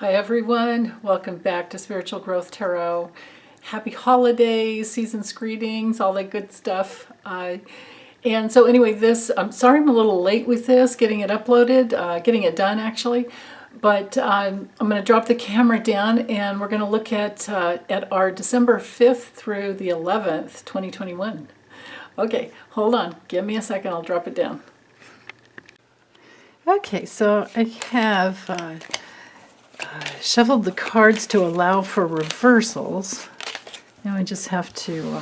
Hi everyone, welcome back to Spiritual Growth Tarot. Happy holidays, season's greetings, all that good stuff. And so anyway, I'm sorry I'm a little late with this, getting it uploaded, getting it done actually. But I'm going to drop the camera down and we're going to look at our December 5th through the 11th, 2021. Okay, hold on, give me a second, I'll drop it down. Okay, so I have shuffled the cards to allow for reversals. Now I just have to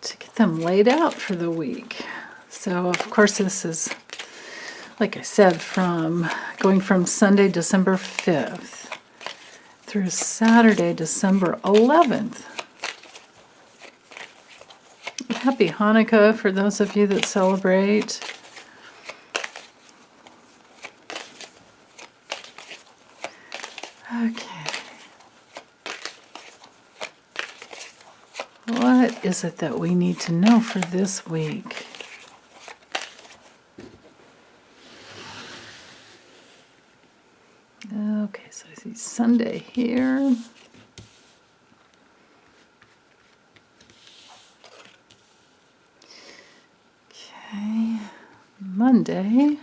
get them laid out for the week. So of course this is, like I said, going from Sunday, December 5th through Saturday, December 11th. Happy Hanukkah for those of you that celebrate. Okay. What is it that we need to know for this week? Okay, so I see Sunday here. Okay, Monday.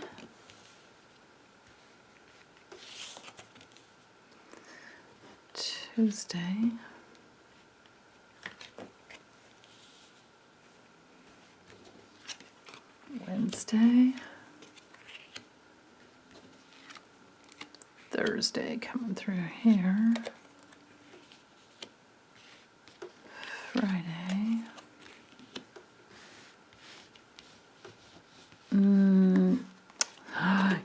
Tuesday. Wednesday. Thursday coming through here. Friday.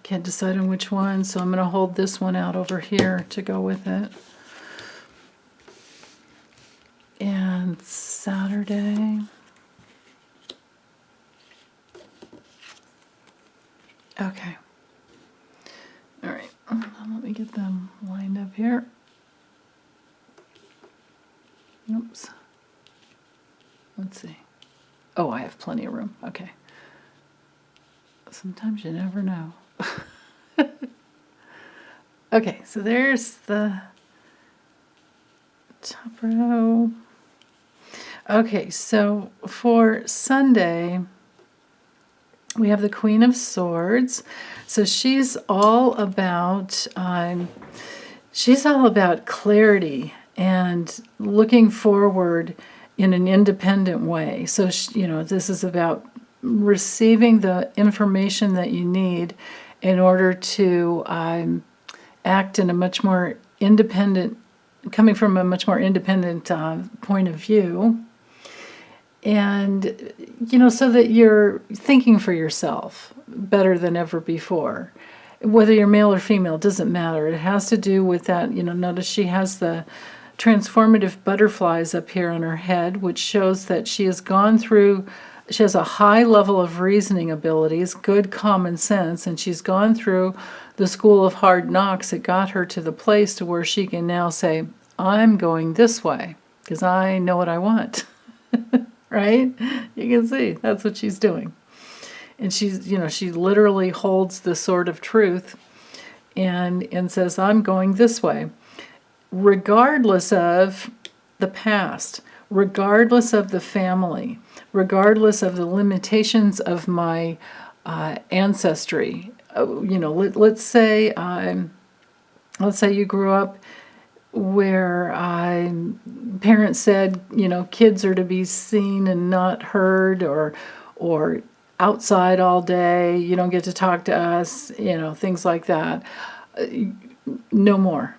Can't decide on which one, so I'm going to hold this one out over here to go with it. And Saturday. Okay. All right. Let me get them lined up here. Oops. Let's see. Oh, I have plenty of room. Okay. Sometimes you never know. Okay, so there's the top row. Okay, so for Sunday, we have the Queen of Swords. So she's all about clarity and looking forward in an independent way. So this is about receiving the information that you need in order to act in a much more independent, coming from a much more independent point of view. And, so that you're thinking for yourself better than ever before. Whether you're male or female, doesn't matter. It has to do with that, notice she has the transformative butterflies up here on her head, which shows that she has a high level of reasoning abilities, good common sense, and she's gone through the school of hard knocks that got her to the place to where she can now say, I'm going this way, because I know what I want. Right? You can see that's what she's doing. And she's, she literally holds the sword of truth and says, I'm going this way, regardless of the past, regardless of the family, regardless of the limitations of my ancestry. Let's say you grew up where parents said, kids are to be seen and not heard, or outside all day, you don't get to talk to us, things like that. No more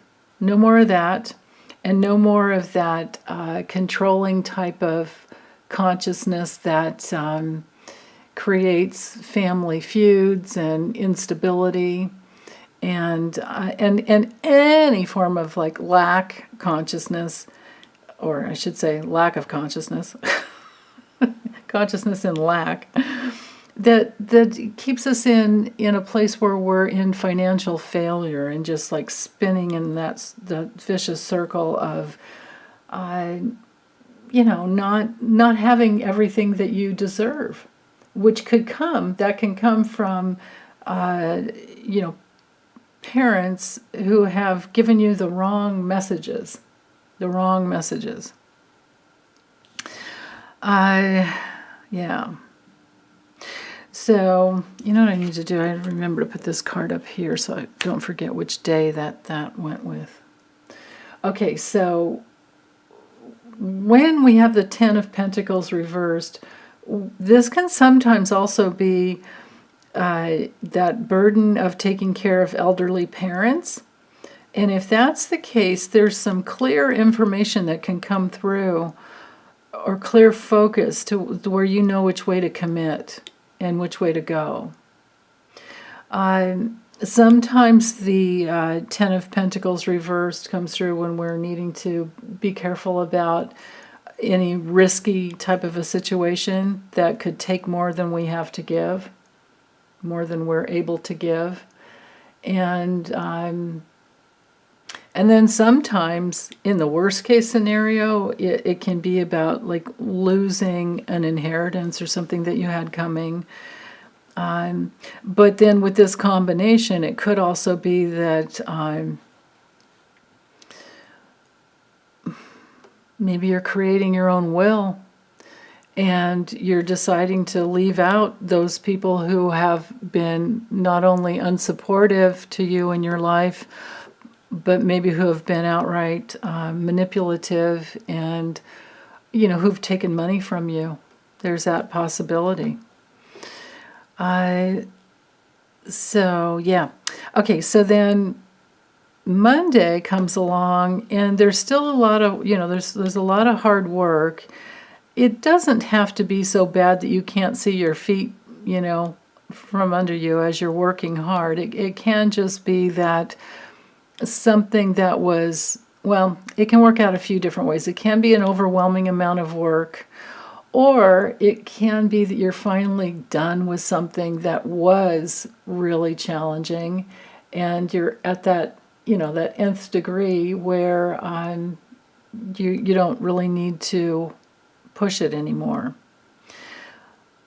of that, and no more of that controlling type of consciousness that creates family feuds and instability. And any form of lack consciousness, or I should say lack of consciousness, consciousness and lack, that keeps us in a place where we're in financial failure and just spinning in the vicious circle of, not having everything that you deserve, which can come from, parents who have given you the wrong messages. The wrong messages. Yeah. So, you know what I need to do? I remember to put this card up here so I don't forget which day that went with. Okay, so when we have the Ten of Pentacles reversed, this can sometimes also be that burden of taking care of elderly parents. And if that's the case, there's some clear information that can come through, or clear focus to where you know which way to commit and which way to go. Sometimes the Ten of Pentacles reversed comes through when we're needing to be careful about any risky type of a situation that could take more than we have to give, more than we're able to give. And then sometimes, in the worst case scenario, it can be about like losing an inheritance or something that you had coming. But then with this combination, it could also be that maybe you're creating your own will and you're deciding to leave out those people who have been not only unsupportive to you in your life, but maybe who have been outright manipulative and, who've taken money from you. There's that possibility. So, yeah. Okay, so then Monday comes along and there's still a lot of, there's a lot of hard work. It doesn't have to be so bad that you can't see your feet, from under you as you're working hard. It can just be that something that was, it can work out a few different ways. It can be an overwhelming amount of work, or it can be that you're finally done with something that was really challenging, and you're at that, that nth degree where you don't really need to push it anymore.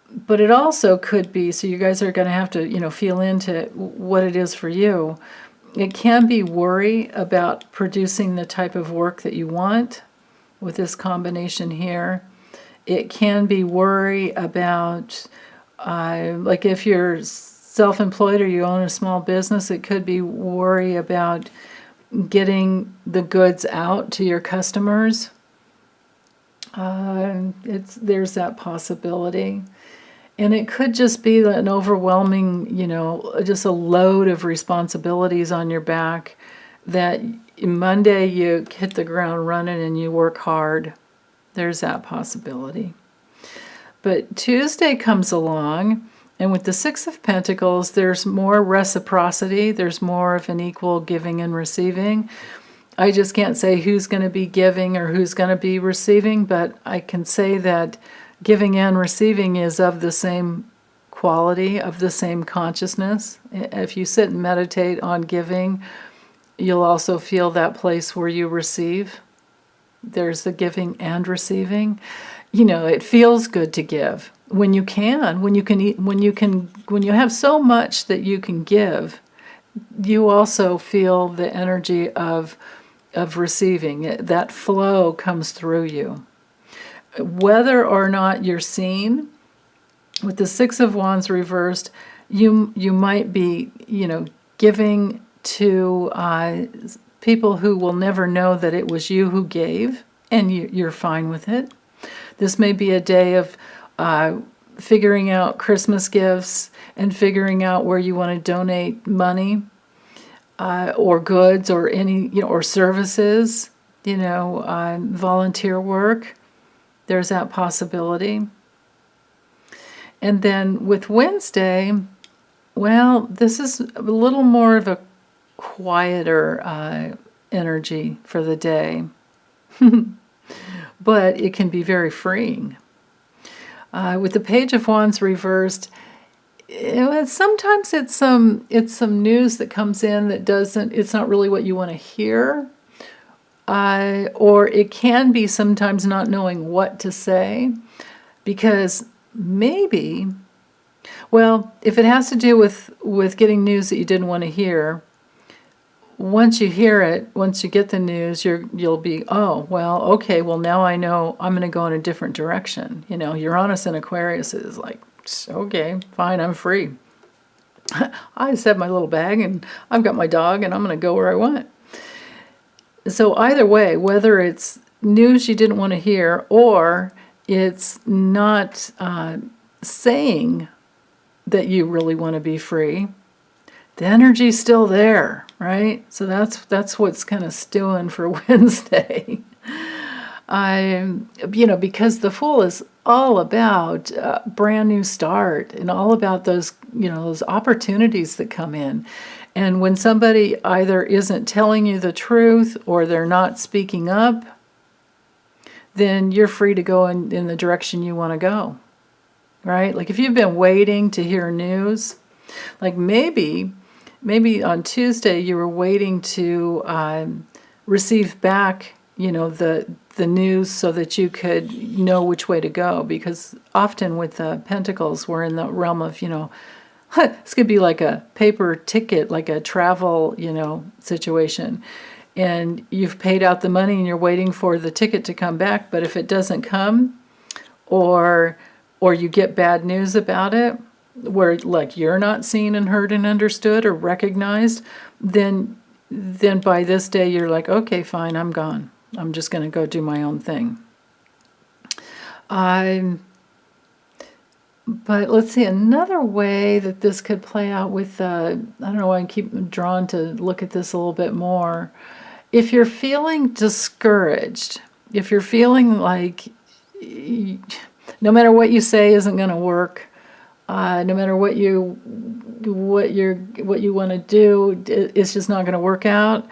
But it also could be, so you guys are going to have to, feel into what it is for you. It can be worry about producing the type of work that you want with this combination here. It can be worry about, like if you're self-employed or you own a small business, it could be worry about getting the goods out to your customers. There's that possibility. And it could just be an overwhelming, just a load of responsibilities on your back that Monday you hit the ground running and you work hard. There's that possibility. But Tuesday comes along, and with the Six of Pentacles, there's more reciprocity. There's more of an equal giving and receiving. I just can't say who's going to be giving or who's going to be receiving, but I can say that giving and receiving is of the same quality, of the same consciousness. If you sit and meditate on giving, you'll also feel that place where you receive. There's the giving and receiving. It feels good to give when you can, when you have so much that you can give. You also feel the energy of receiving. That flow comes through you. Whether or not you're seen, with the Six of Wands reversed, you might be, giving to people who will never know that it was you who gave, and you're fine with it. This may be a day of figuring out Christmas gifts and figuring out where you want to donate money or goods or any, or services, volunteer work. There's that possibility. And then with Wednesday, this is a little more of a quieter energy for the day. But it can be very freeing. With the Page of Wands reversed, sometimes it's some news that comes in that it's not really what you want to hear. Or it can be sometimes not knowing what to say, because maybe, if it has to do with getting news that you didn't want to hear, once you hear it, once you get the news, you'll be, oh, well, okay, well, now I know I'm going to go in a different direction. Uranus and Aquarius is like, okay, fine, I'm free. I just have my little bag and I've got my dog and I'm going to go where I want. So either way, whether it's news you didn't want to hear or it's not saying that you really want to be free, the energy's still there, right? So that's what's kind of stewing for Wednesday. Because the Fool is all about a brand new start and all about those opportunities that come in. And when somebody either isn't telling you the truth or they're not speaking up, then you're free to go in the direction you want to go, right? Like if you've been waiting to hear news, like maybe on Tuesday you were waiting to receive back, the news so that you could know which way to go. Because often with the Pentacles, we're in the realm of, this could be like a paper ticket, like a travel, situation. And you've paid out the money and you're waiting for the ticket to come back. But if it doesn't come, or you get bad news about it, where like you're not seen and heard and understood or recognized, then by this day you're like, okay, fine, I'm gone. I'm just going to go do my own thing. But let's see, another way that this could play out with, I don't know why I keep drawn to look at this a little bit more. If you're feeling discouraged, if you're feeling like no matter what you say isn't going to work, no matter what you want to do, it's just not going to work out,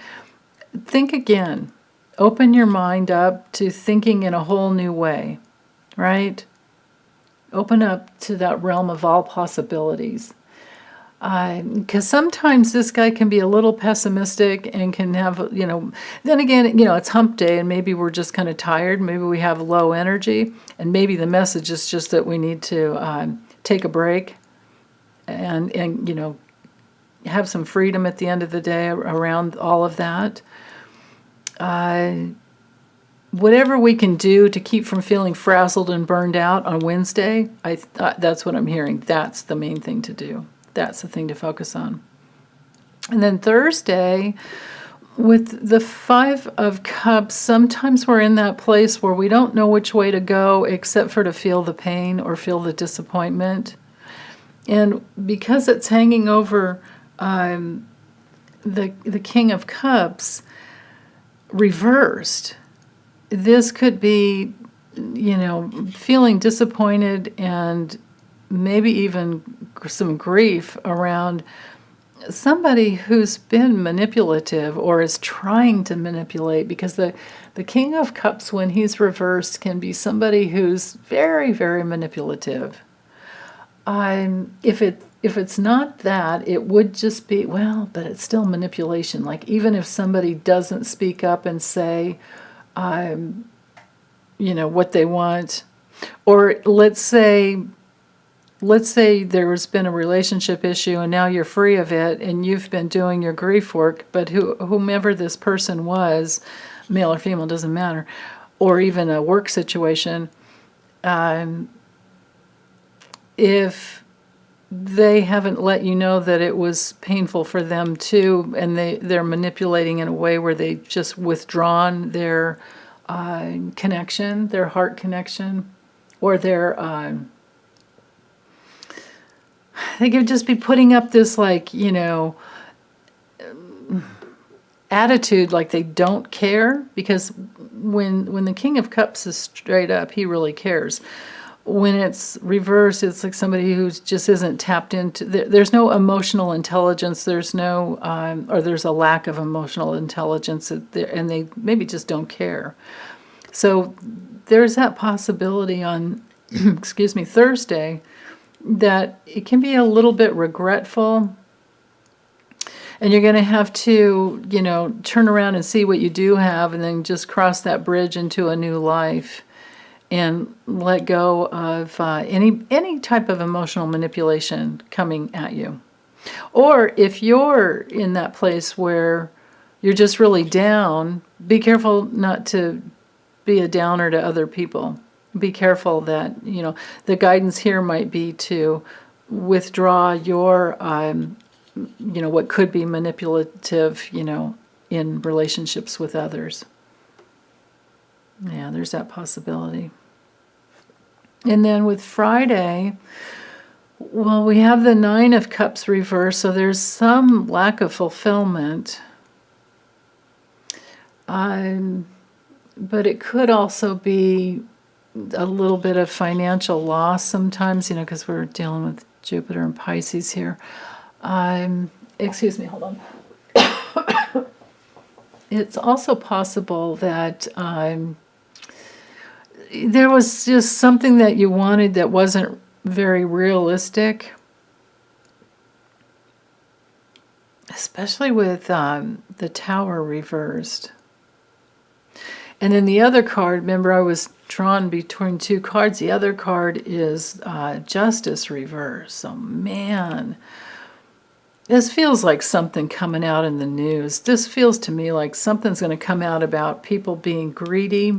think again. Open your mind up to thinking in a whole new way, right? Open up to that realm of all possibilities. Because sometimes this guy can be a little pessimistic and can have, then again, it's hump day and maybe we're just kind of tired. Maybe we have low energy and maybe the message is just that we need to take a break and have some freedom at the end of the day around all of that. Whatever we can do to keep from feeling frazzled and burned out on Wednesday, that's what I'm hearing. That's the main thing to do. That's the thing to focus on. And then Thursday, with the Five of Cups, sometimes we're in that place where we don't know which way to go except for to feel the pain or feel the disappointment. And because it's hanging over the King of Cups reversed, this could be, feeling disappointed and maybe even some grief around somebody who's been manipulative or is trying to manipulate, because the King of Cups, when he's reversed, can be somebody who's very, very manipulative. If it's not that, it would just be, but it's still manipulation. Like even if somebody doesn't speak up and say, what they want, or let's say there's been a relationship issue and now you're free of it and you've been doing your grief work, but whomever this person was, male or female, doesn't matter, or even a work situation, if they haven't let you know that it was painful for them too, and they're manipulating in a way where they've just withdrawn their connection, their heart connection, or their they could just be putting up this attitude like they don't care, because when the King of Cups is straight up, he really cares. When it's reversed, it's like somebody who just isn't tapped into, there's no emotional intelligence, there's no, or there's a lack of emotional intelligence, and they maybe just don't care. So there's that possibility on, Thursday, that it can be a little bit regretful, and you're going to have to, turn around and see what you do have, and then just cross that bridge into a new life. And let go of any type of emotional manipulation coming at you. Or if you're in that place where you're just really down, be careful not to be a downer to other people. Be careful that, the guidance here might be to withdraw your, what could be manipulative, in relationships with others. Yeah, there's that possibility. And then with Friday, well, we have the Nine of Cups reversed, so there's some lack of fulfillment. But it could also be a little bit of financial loss sometimes, because we're dealing with Jupiter and Pisces here. Excuse me, hold on. It's also possible that there was just something that you wanted that wasn't very realistic, especially with the Tower reversed. And then the other card, remember I was drawn between two cards, the other card is Justice reversed. So man, this feels like something coming out in the news. This feels to me like something's going to come out about people being greedy.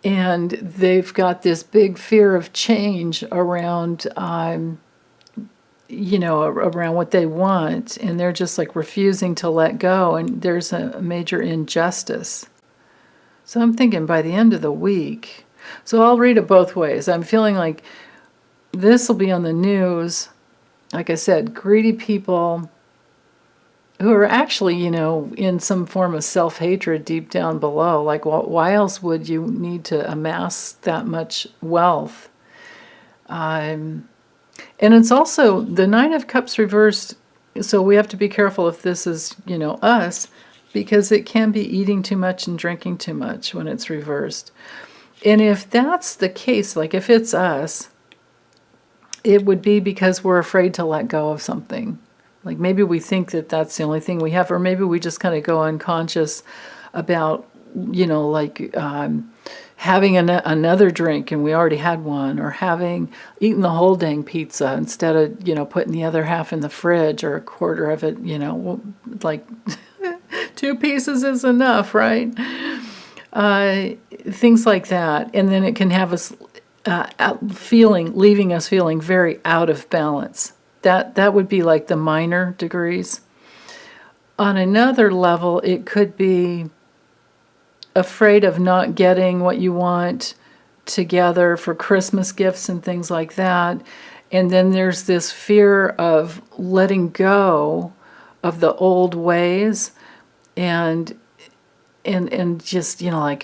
And they've got this big fear of change around, around what they want. And they're just like refusing to let go. And there's a major injustice. So I'm thinking by the end of the week. So I'll read it both ways. I'm feeling like this will be on the news. Like I said, greedy people who are actually, in some form of self-hatred deep down below. Like, why else would you need to amass that much wealth? And it's also the Nine of Cups reversed, so we have to be careful if this is, us, because it can be eating too much and drinking too much when it's reversed. And if that's the case, like if it's us, it would be because we're afraid to let go of something. Like maybe we think that that's the only thing we have, or maybe we just kind of go unconscious about, having another drink and we already had one, or eaten the whole dang pizza instead of, putting the other half in the fridge, or a quarter of it, like 2 pieces is enough, right? Things like that. And then it can have us leaving us feeling very out of balance. That would be like the minor degrees. On another level, it could be afraid of not getting what you want together for Christmas gifts and things like that. And then there's this fear of letting go of the old ways and just, like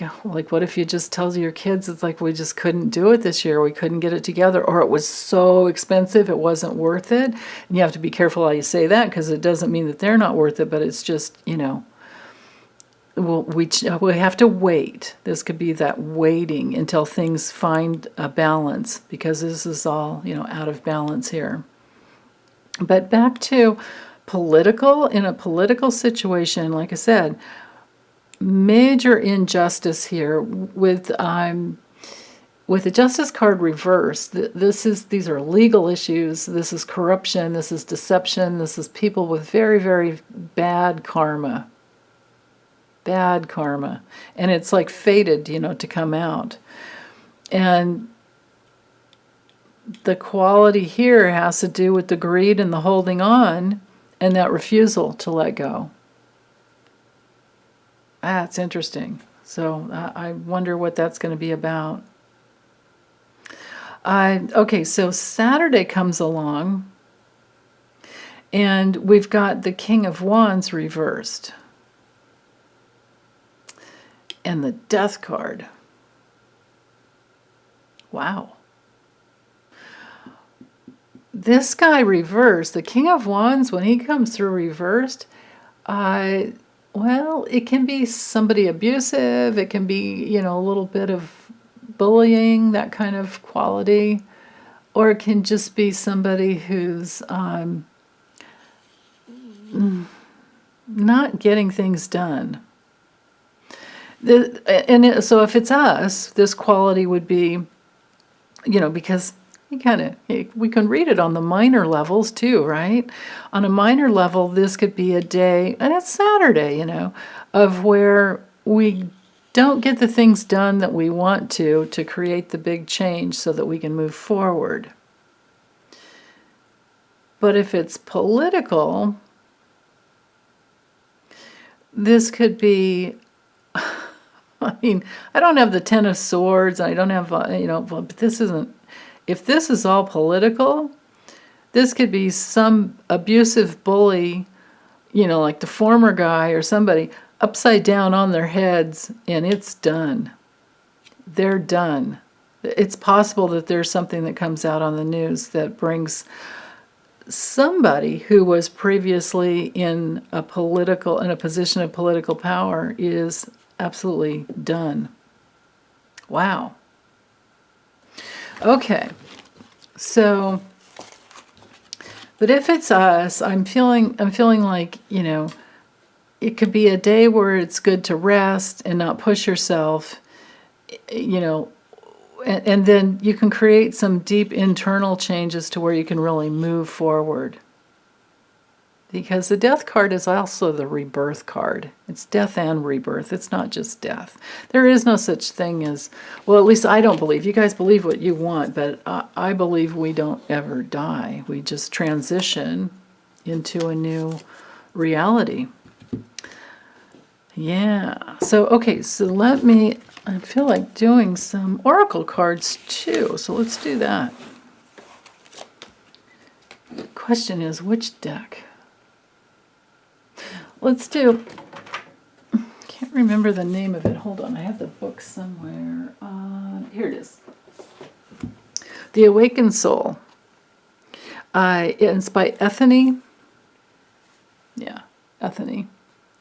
what if you just tell your kids, it's like, we just couldn't do it this year. We couldn't get it together, or it was so expensive, it wasn't worth it. And you have to be careful how you say that, because it doesn't mean that they're not worth it, but it's just, we have to wait. This could be that waiting until things find a balance, because this is all, out of balance here. But back to in a political situation, like I said, major injustice here with the Justice card reversed. These are legal issues. This is corruption. This is deception. This is people with very, very bad karma. Bad karma. And it's like fated, to come out. And the quality here has to do with the greed and the holding on and that refusal to let go. That's interesting. So I wonder what that's going to be about. Okay, so Saturday comes along, and we've got the King of Wands reversed. And the Death card. Wow. This guy reversed, the King of Wands, when he comes through reversed, well, it can be somebody abusive. It can be, a little bit of bullying, that kind of quality. Or it can just be somebody who's not getting things done. So if it's us, this quality would be, because we can read it on the minor levels too, right? On a minor level, this could be a day, and it's Saturday, of where we don't get the things done that we want to create the big change so that we can move forward. But if it's political, this could be, I mean, I don't have the Ten of Swords, I don't have, but this isn't, if this is all political, this could be some abusive bully, like the former guy or somebody, upside down on their heads, and it's done. They're done. It's possible that there's something that comes out on the news that brings somebody who was previously in a position of political power is absolutely done. Wow. Okay. So, but if it's us, I'm feeling like, it could be a day where it's good to rest and not push yourself, and then you can create some deep internal changes to where you can really move forward. Because the death card is also the rebirth card. It's death and rebirth. It's not just death. There is no such thing as, well, at least I don't believe. You guys believe what you want, but I believe we don't ever die. We just transition into a new reality. Yeah. So, okay, so I feel like doing some oracle cards too. So let's do that. The question is, which deck? Let's do, can't remember the name of it. Hold on, I have the book somewhere. Here it is. The Awakened Soul. It's by Ethany. Yeah, Ethany.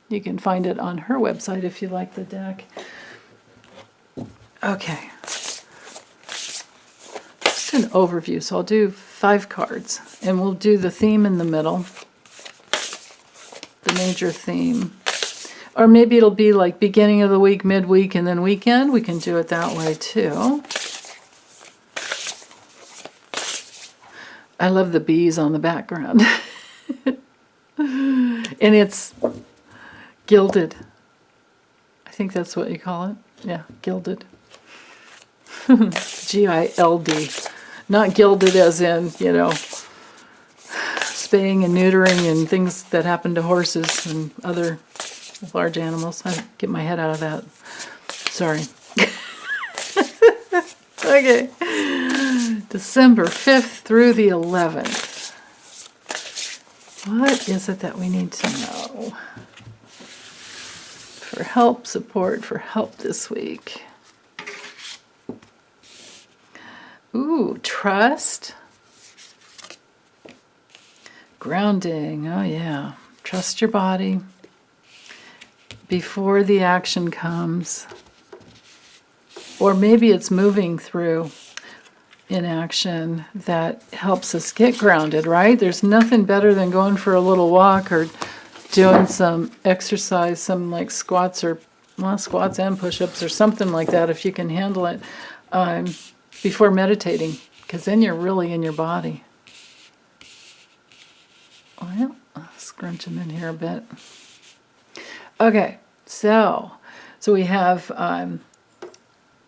You can find it on her website if you like the deck. Okay. Just an overview. So I'll do 5 cards, and we'll do the theme in the middle. The major theme. Or maybe it'll be like beginning of the week, midweek, and then weekend. We can do it that way too. I love the bees on the background. And it's gilded. I think that's what you call it. Yeah, gilded. G-I-L-D. Not gilded as in, spaying and neutering and things that happen to horses and other large animals. I get my head out of that. Sorry. Okay. December 5th through the 11th. What is it that we need to know? For help, support, for help this week. Ooh, trust. Grounding, oh yeah. Trust your body before the action comes. Or maybe it's moving through inaction that helps us get grounded, right? There's nothing better than going for a little walk or doing some exercise, some like squats and push-ups or something like that if you can handle it before meditating, because then you're really in your body. Well, I'll scrunch them in here a bit. Okay, so we have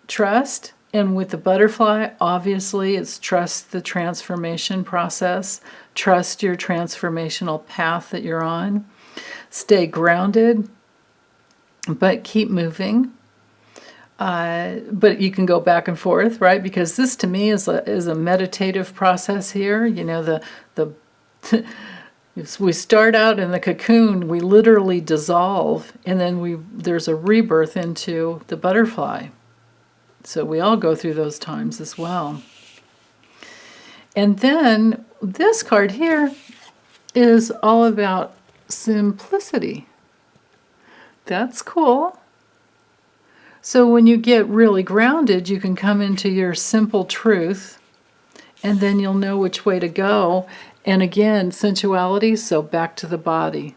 trust, and with the butterfly, obviously, it's trust the transformation process, trust your transformational path that you're on, stay grounded, but keep moving. But you can go back and forth, right? Because this, to me, is a meditative process here. We start out in the cocoon, we literally dissolve, and then there's a rebirth into the butterfly. So we all go through those times as well. And then this card here is all about simplicity. That's cool. So when you get really grounded, you can come into your simple truth, and then you'll know which way to go. And again, sensuality, so back to the body.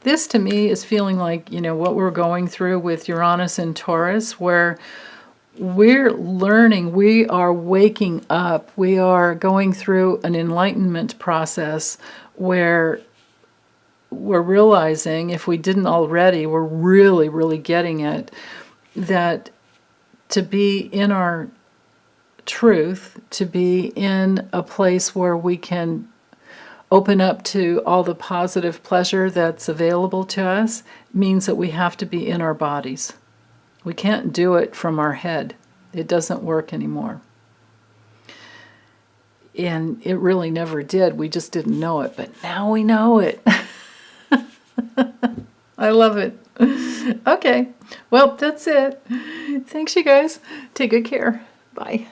This, to me, is feeling like, what we're going through with Uranus and Taurus, where, we're learning, we are waking up, we are going through an enlightenment process where we're realizing, if we didn't already, we're really, really getting it, that to be in our truth, to be in a place where we can open up to all the positive pleasure that's available to us, means that we have to be in our bodies. We can't do it from our head. It doesn't work anymore. And it really never did. We just didn't know it. But now we know it. I love it. Okay. Well, that's it. Thanks, you guys. Take good care. Bye.